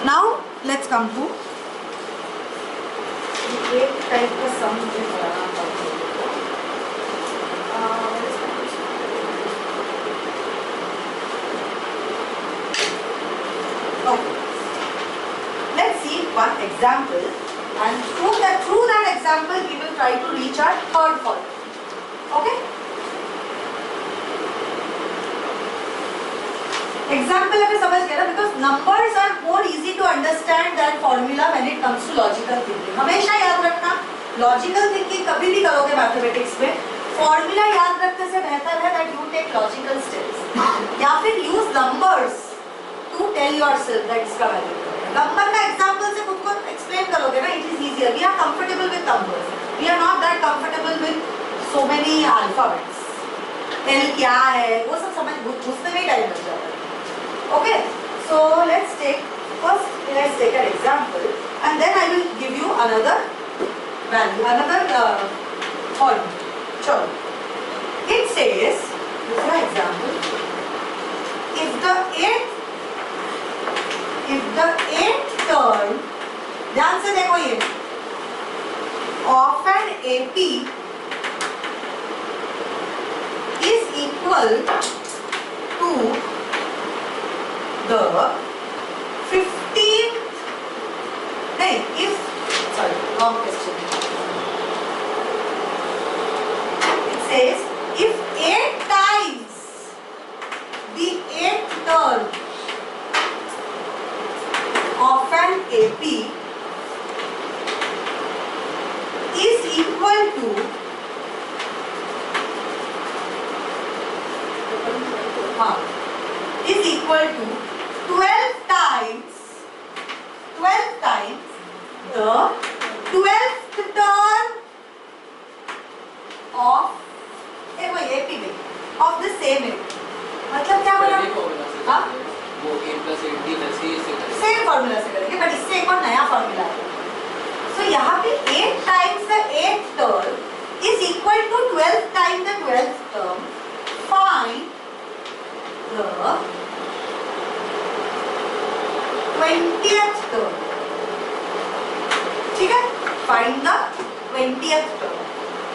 Now let's come to एक type का सम मुझे कराना पड़ता Okay. Let's see one example, and through that example we will try to reach our third point. Okay? Example अगर समझ गए ना, because numbers are more easy to understand than formula when it comes to logical thinking. हमेशा याद रखना, logical thinking कभी भी करोगे mathematics में, formula याद रखने से बेहतर है that you take logical steps. या फिर use numbers to tell yourself that इसका value. Number का example से खुद को explain करोगे ना, it is easier. We are comfortable with numbers. We are not that comfortable with so many alphabets. L क्या है, वो सब समझ बुझने में टाइम लग जाता है. Okay, so let's take an example, and then I will give you another value, another point. Sure. It says, this is my example. If the eighth term, ध्यान से देखो ये, of an AP is equal to the 15th, sorry, wrong question. It says, if 8 times the 8th term of an AP is equal to is equal to 12 times the 12th term of AP में of the same AP. मतलब क्या बोला? हाँ? वो A plus 8D वैसे ही से करेंगे. Same formula से करेंगे, बट इससे एक और नया फॉर्मूला है. So यहाँ पे 8 times the 8th term is equal to 12 times the 12th term. Find the 20th term. ठीक है? Find the 20th term.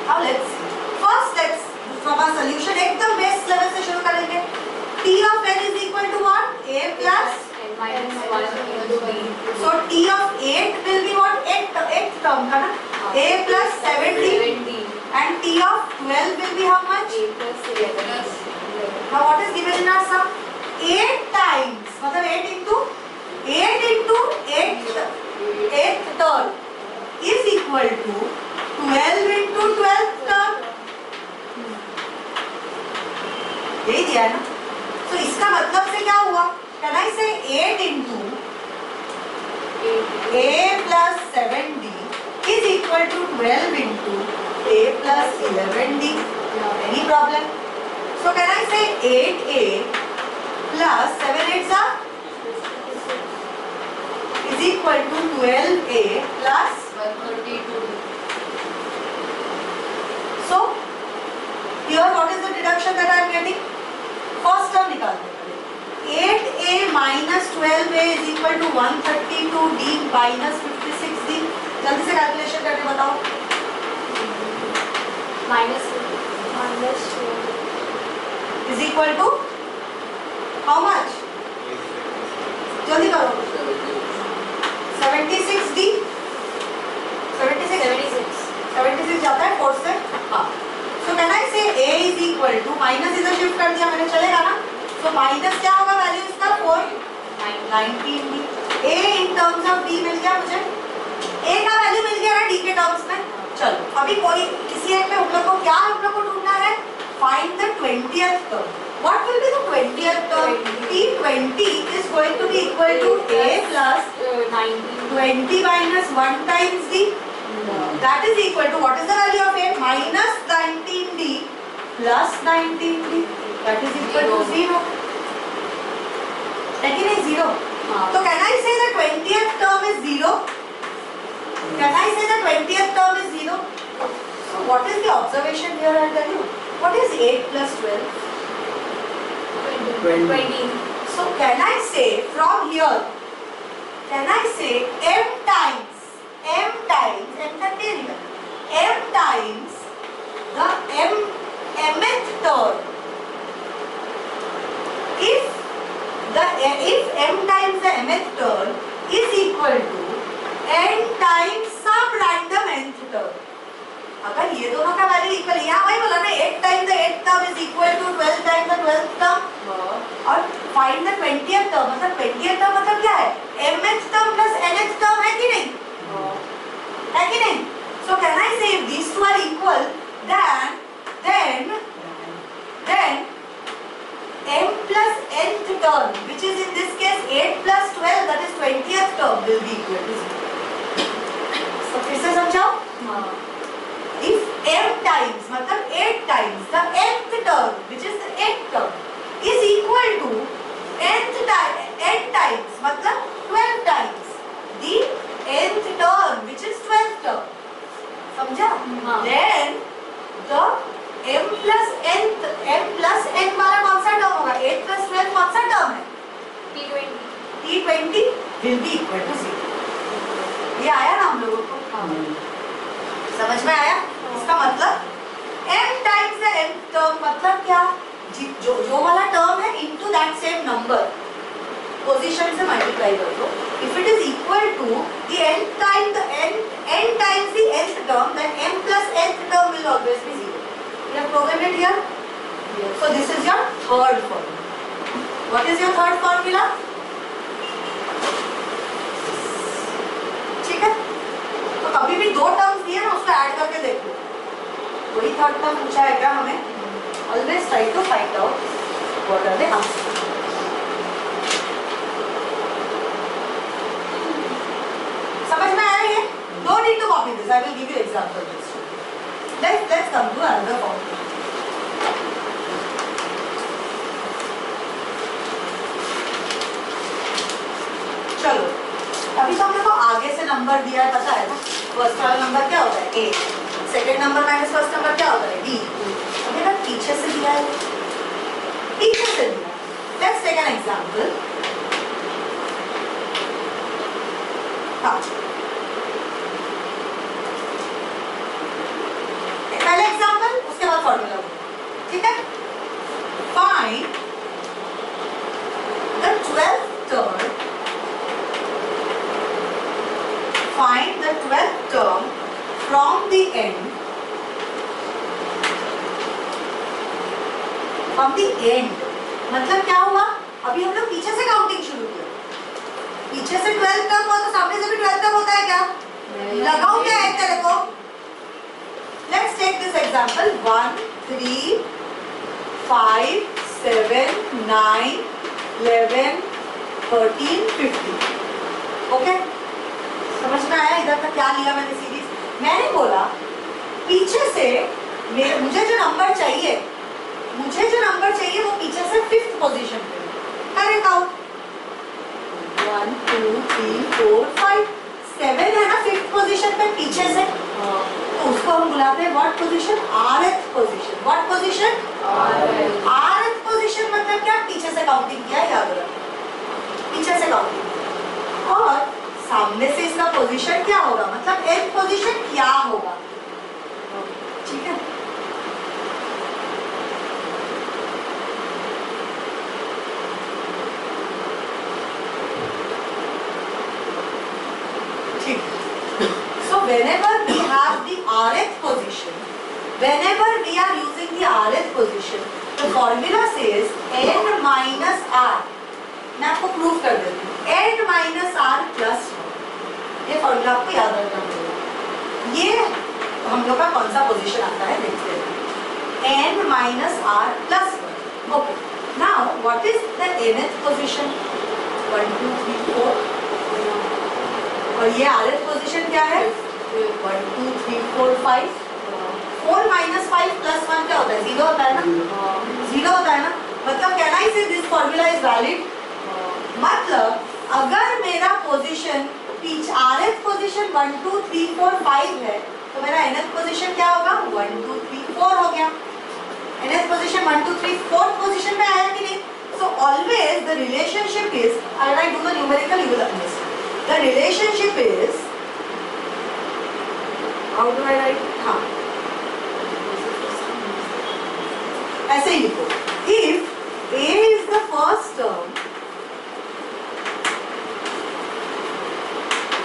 Now let's see. First let's from our solution एकदम base level से शुरू करेंगे. T of n is equal to what? A plus n minus 1 into b. So T of 8 will be what? 8th term का ना? A plus 70 and T of 12 will be how much? A plus 11. Now what is given in our sum? 8 times, मतलब 8 into 8th term is equal to 12 into 12th term. यही दिया है ना? तो इसका मतलब से क्या हुआ? Can I say 8 into A plus 7D is equal to 12 into A plus 11D? Any problem? So can I say 8A plus 7 8s are is equal to 12A plus 132. So here what is the deduction that I am getting? First term निकालते हैं. 8A minus 12A is equal to 132D minus 56D. जल्दी से calculation करके बताओ. Minus Is equal to how much? जल्दी करो. 76D. 76 जाता है 4 से. हाँ. So can I say A is equal to minus इधर शिफ्ट कर दिया मैंने, चलेगा ना? So minus क्या होगा वैल्यू इसका? 419D. A in terms of D मिल गया मुझे. A का वैल्यू मिल गया ना D के टर्म्स में. चलो अभी कोई किसी एक में हम लोग को क्या हम लोग को ढूंढना है? Find the 20th term. What will be the 20th term? T20 is going to be equal to A plus 20 minus 1 times D. That is equal to what is the value of A? Minus 19D plus 19D. That is equal to 0. Taking is 0. So can I say the 20th term is 0? Can I say the 20th term is 0? So what is the observation here? I'll tell you. What is 8 plus 12? 20. So can I say from here, can say m times m times the mth term, if m times the mth term is equal to n times some random nth term, अगर ये दोनों का value equal, यहाँ वही बोला ना 8 times the 8th term is equal to 12 times the 12th term, और find the 20th term, मतलब 20th term मतलब क्या है, mth term plus nth term है कि नहीं, है कि नहीं? So can I say if these two are equal, then m plus nth term, which is in this case 8 plus 12, that is 20th term, will be equal to 0. So फिर से समझाओ, if m times मतलब 8 times the nth term, which is the 8th term, is equal to n times मतलब 12 times the nth term, which is 12th term, समझा? Then the m plus n वाला कौन सा term होगा, 8 plus 12 कौन सा term है, T20 will be equal to 0. ये आया ना हम लोगों को, समझ में आया? इसका मतलब m times the nth term मतलब क्या, जो वाला टर्म है into that same number position से मल्टीप्लाई कर दो. If it is equal to the n times the n times the nth term, then m plus nth term will always be 0. You have proven it here? Yes. So this is your third formula. What is your third formula? ठीक है? तो कभी भी दो terms दिए ना, उसको add करके देखो, वही थर्ड टर्म पूछा है क्या हमें? Always try to find out what are the answers. समझ में आया ये? Don't need to copy this. I will give you example. Let's come to another formula. चलो, अभी तो हमने को आगे से नंबर दिया है, पता है ना? फर्स्ट वाला नंबर क्या होता है? A. Second number minus first number क्या होता है? D. अभी ना पीछे से दिया है, पीछे से दिया. Let's take an example. हाँ. पहले एग्जाम्पल, उसके बाद फॉर्मूला, ठीक है? Find the 12th term. Find the 12th term from the end. From the end मतलब क्या हुआ? अभी हम लोग पीछे से काउंटिंग शुरू किया. पीछे से 12 तक हुआ तो सामने से भी 12 तक होता है क्या? लगाओ क्या है तेरे को? Let's take this example. 1, 3, 5, 7, 9, 11, 13, 15. Okay? समझ में आया इधर तक क्या लिया मैंने सीरीज? मैंने बोला पीछे से मुझे जो नंबर चाहिए वो पीछे से 5th पोजीशन पे करें काउंट. 1, 2, 3, 4, 5, 7 है ना 5th पोजीशन पे पीछे से, तो उसको हम बुलाते हैं what position? rth position. What position? rth position मतलब क्या? पीछे से काउंटिंग किया, याद रखो, पीछे से काउंटिंग. और सामने से इसका पोजीशन क्या होगा, मतलब nth पोजीशन क्या होगा, ठीक है? Whenever we have the rth position, whenever we are using the rth position, the formula says n minus r. मैं आपको प्रूव कर देती हूँ. n minus r plus 1. ये फॉर्मूला आपको याद रखना पड़ेगा. ये हम लोग का कौन सा पोजीशन आता है देखते हैं. n minus r plus 1. Okay. Now what is the nth position? 1, 2, 3, 4. और ये rth पोजीशन क्या है? 1, 2, 3, 4, 5. 4 minus 5 plus 1 क्या होता है? 0 होता है ना? 0 होता है ना? मतलब कैन आई से दिस फॉर्मूला इज वैलिड? मतलब अगर मेरा पोजीशन rth पोजीशन 1, 2, 3, 4, 5 है, तो मेरा nth पोजीशन क्या होगा? 1, 2, 3, 4 हो गया. nth पोजीशन 1, 2, 3, 4th पोजीशन में आया कि नहीं? So always the relationship is, and I do the numerical, you will understand. The relationship is, how do I write? हाँ, ऐसे ही लिखो. If A is the first term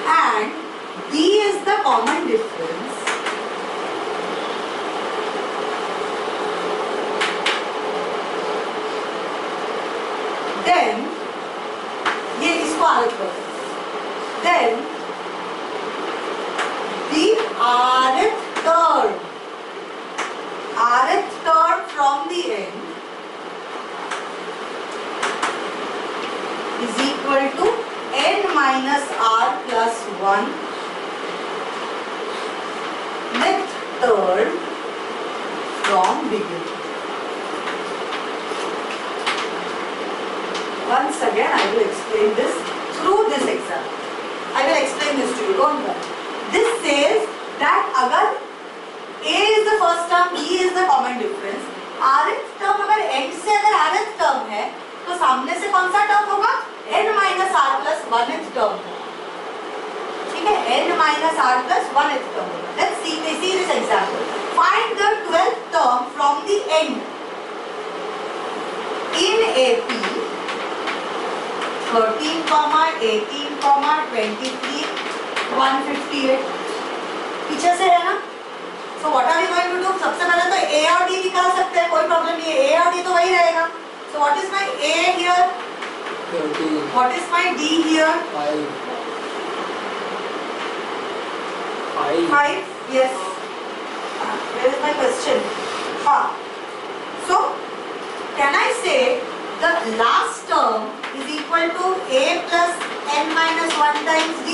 and B is the common difference, then ये इसको आरत करो. Then the rth term from the end is equal to n minus r plus 1 nth term from beginning. Once again I will explain this through this example. I will explain this to you, don't worry. This says that अगर A is the first term, B is the common difference, rth term अगर end से अगर rth term है तो सामने से कौन सा term होगा? n minus r plus 1th term होगा. ठीक है, n minus r plus 1th term होगा. Let's see this example. Find the 12th term from the end in AP 13, 18, 23, 158. पीछे से है ना? So what are we going to do? सबसे पहले तो A और D निकाल सकते हैं, कोई प्रॉब्लम नहीं है. A और D तो वही रहेगा. So what is my A here? 13. What is my D here? 5. 5. Yes. Where is my question? So can I say the last term is equal to A plus n minus 1 times D?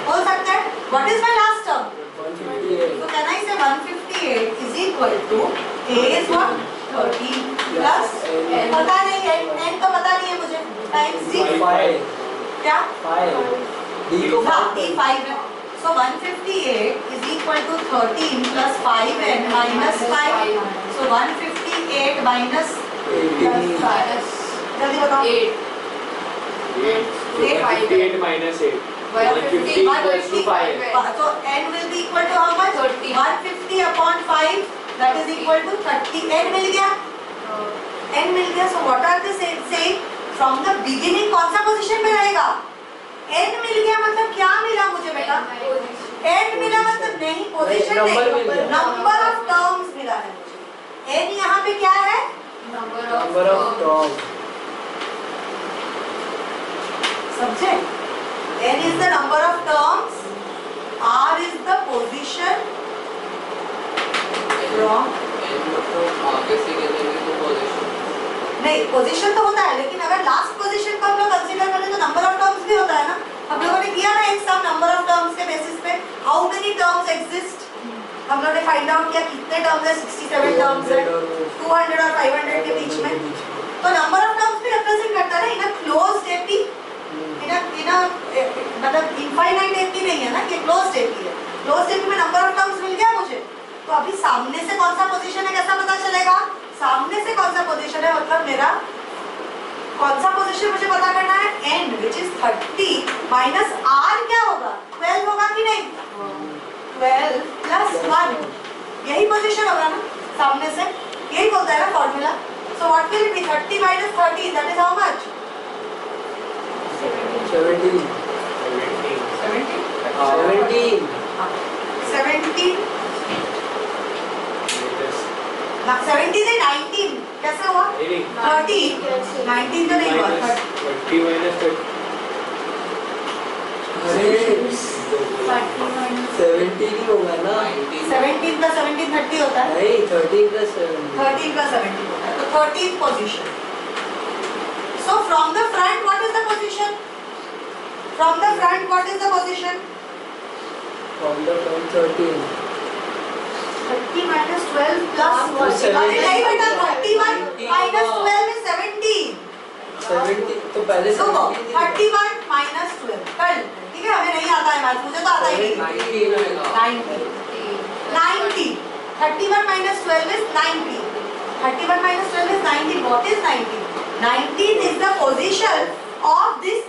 हो सकता है. What is my last term? 158. So can I say 158 is equal to A is what? 13 plus n. पता नहीं है, n तो पता नहीं है मुझे. Times D. 5. क्या? 5. D को हाँ, D 5 है. So 158 is equal to 13 plus 5n minus 5. So 158 minus 18. जल्दी बताओ. 8. 158 minus 8. 150 plus 5. So n will be equal to how much? 30. 150 upon 5, that is equal to 30. n मिल गया. n मिल गया. So what are they saying? From the beginning कौन सा position में रहेगा? n मिल गया मतलब क्या मिला मुझे बेटा? n मिला मतलब नहीं, पोजीशन नहीं, नंबर ऑफ टर्म्स मिला है मुझे. n यहाँ पे क्या है? Number Number of terms. समझे? n is the number of terms, r is the position from. आगे से कहते तो पोजीशन. नहीं, पोजीशन तो होता है, लेकिन अगर लास्ट पोजीशन को हम लोग कंसीडर करें तो नंबर ऑफ टर्म्स भी होता है ना. हम लोगों ने किया ना एक सम नंबर ऑफ टर्म्स के बेसिस पे. हाउ मेनी टर्म्स एग्जिस्ट, हम लोगों ने फाइंड आउट किया कितने टर्म्स है. 67 टर्म्स है, 200 और 500 के बीच में. तो नंबर ऑफ टर्म्स भी रिप्रेजेंट करता है ना. इन अ क्लोज्ड एपी, मतलब इनफाइनाइट एपी नहीं है ना, ये क्लोज्ड एपी है. क्लोज्ड एपी में नंबर ऑफ टर्म्स मिल गया मुझे. तो अभी सामने से कौन सा पोजीशन है कैसा पता चलेगा? सामने से कौन सा पोजीशन है मतलब मेरा कौन सा पोजीशन मुझे पता करना है. n which is 30 minus r क्या होगा? 12 होगा कि नहीं? 12 plus 1, यही पोजीशन होगा ना सामने से. यही बोलता है ना formula. So what will it be? 30 minus 30, that is how much? 17. 17 से 19 कैसे हुआ? 30 19 तो नहीं हुआ. 30 minus 30. अरे 17 ही होगा ना. 17 plus 17 30 होता है. नहीं 13 plus 17. 13 plus 17 होता है. तो 13th position. So from the front what is the position? From the front what is the position? From the front 13. 30 minus 12 plus 1. अरे नहीं बेटा, 31 minus 12 is 17. 70 तो पहले तो 31 minus 12 कल. ठीक है, हमें नहीं आता है मैथ, मुझे तो आता ही नहीं. 90. 31 minus 12 is 90. 31 minus 12 is 19. What is 19? 19 is the position of this,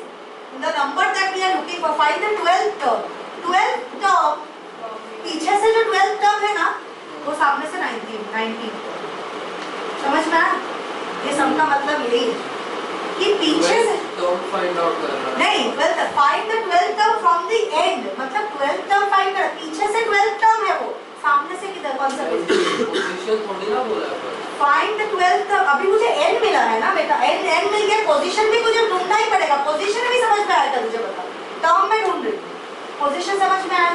the number that we are looking find the 12th term. 12th term पीछे से जो 12th टर्म है ना वो सामने से 19 समझ में आया? ये सब का मतलब यही है कि पीछे से फाइंड आउट करना नहीं, 12th find the 12th term from the end, मतलब 12th टर्म फाइंड कर, पीछे से 12th टर्म है वो, सामने से किधर कौन सा पोजीशन थोड़ी ना बोला है फाइंड द 12th टर्म। अभी मुझे एन मिला है ना बेटा, एन मिल गया, पोजीशन भी मुझे ढूंढना ही पड़ेगा, पोजीशन भी समझ में आया था मुझे, बता टर्म में ढूंढ रही हूं, पोजीशन समझ में आया,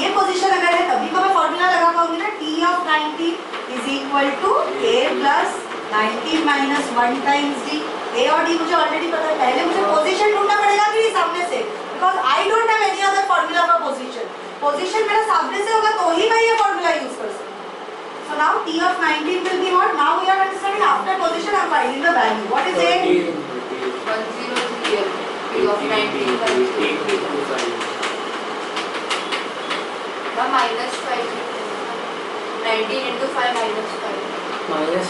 ये पोजीशन अगर है तभी तो मैं फार्मूला लगा पाऊंगी ना, t of 90 is equal to a plus 90 minus 1 times d। a और d मुझे ऑलरेडी पता है, पहले मुझे पोजीशन ढूंढना पड़ेगा कि सामने से, because I don't have any other formula for position, position मेरा सामने से होगा तो ही मैं ये फार्मूला यूज कर सकती हूं। So now t of 19 will be what? Now we are understanding after position I am finding the value. What is it? 103 p of 19 minus 5 19 into 5 minus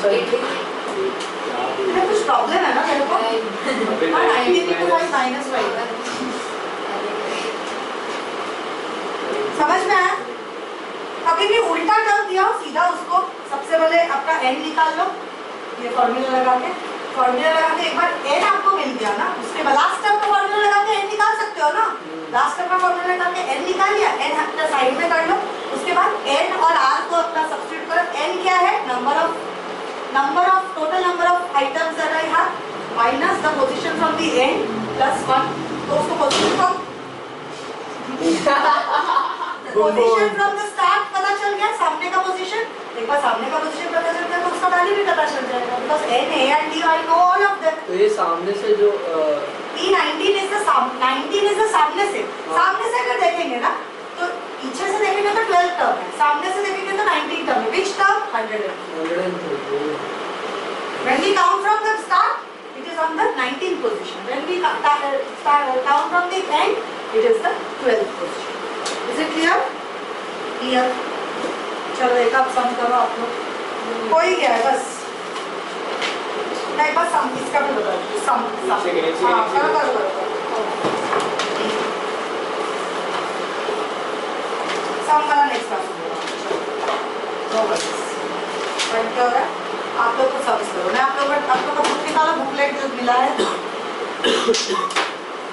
5 अरे कुछ प्रॉब्लम है ना तेरे को? हाँ 19 into 5 minus 5 समझ में आया? अभी भी उल्टा टर्म दिया हो, सीधा उसको सबसे पहले आपका n निकाल लो, ये फॉर्मूला लगा के एक बार n आपको मिल गया ना, उसके बाद लास्ट टर्म का फॉर्मूला लगा के n निकाल सकते हो ना, लास्ट टर्म का फॉर्मूला लगा के n निकाल लिया, n अपना साइड में कर लो, उसके बाद n और r को अपना सब्स्टिट्यूट करो, n क्या है? Total number of items that I have minus the position from the end plus 1, तो उसको position from from the start पता चल गया, सामने का पोजीशन, एक बार सामने का पोजीशन पता चल गया तो उसका वैल्यू भी पता चल जाएगा, because n a and d I know all of them। तो ये सामने से जो T19 इज द सामने से अगर देखेंगे ना तो पीछे से देखेंगे तो 12 टर्म है, सामने से देखेंगे तो 19 टर्म है, which term? 103। when we count from the start it is on the 19th position, when we count from the end it is the 12th position। Is it clear? Clear। चलो एक आप सम करो आप लोग, हो ही गया है बस, मैं एक बार सम इसका भी बता दूँ, सम हाँ करो सम वाला नेक्स्ट क्लास में नो बस क्या हो रहा है, आप लोग को सर्विस करो, मैं आप लोगों को बुक निकालो, बुकलेट जो मिला है